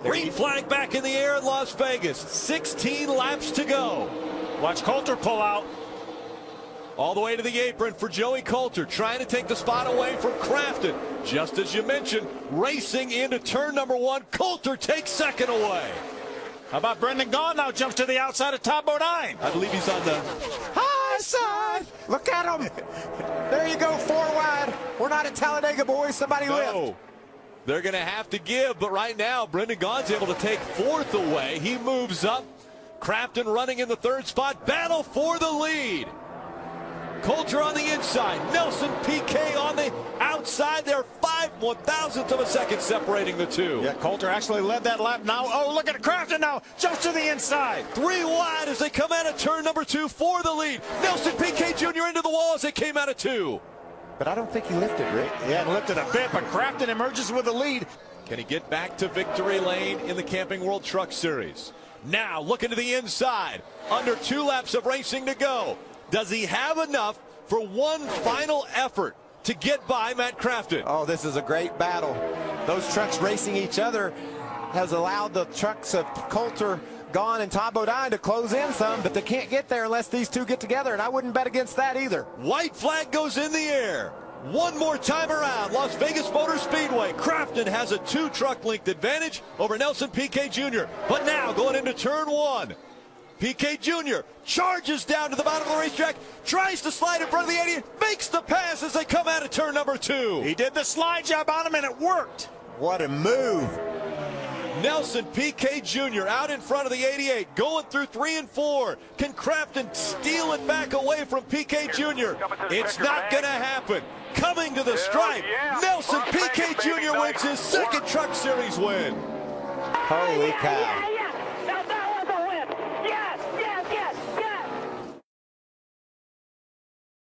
Green flag back in the air in Las Vegas. 16 laps to go. Watch Coulter pull out. All the way to the apron for Joey Coulter, trying to take the spot away from Crafton. Just as you mentioned, racing into turn number 1. Coulter takes second away. How about Brendan Gaughan now jumps to the outside of Todd Bodine? I believe he's on the high side. Look at him. There you go, 4 wide. We're not at Talladega, boys. Somebody lift. They're going to have to give, but right now, Brendan Gaughan's able to take 4th away. He moves up. Crafton running in the 3rd spot. Battle for the lead. Coulter on the inside. Nelson Piquet on the outside. They're 5/1000th of a second separating the two. Yeah, Coulter actually led that lap now. Oh, look at Crafton now. Jumps to the inside. 3 wide as they come out of turn number 2 for the lead. Nelson Piquet Jr. into the wall as they came out of 2. But I don't think he lifted, Rick. He hadn't lifted a bit, but Crafton emerges with the lead. Can he get back to victory lane in the Camping World Truck Series? Now looking to the inside. Under 2 laps of racing to go. Does he have enough for one final effort to get by Matt Crafton? Oh, this is a great battle. Those trucks racing each other has allowed the trucks of Coulter, Gaughan, and Todd Bodine to close in some, but they can't get there unless these two get together, and I wouldn't bet against that either. White flag goes in the air. One more time around Las Vegas Motor Speedway. Crafton has a 2-truck length advantage over Nelson Piquet Jr. But now going into turn 1. Piquet Jr. charges down to the bottom of the racetrack, tries to slide in front of the 88, makes the pass as they come out of turn number 2. He did the slide job on him, and it worked. What a move. Nelson Piquet Jr. out in front of the 88, going through 3 and 4. Can Crafton steal it back away from Piquet Jr.? It's not going to happen. Coming to the stripe, Nelson Piquet Jr. wins his 2nd Truck Series win. Holy cow.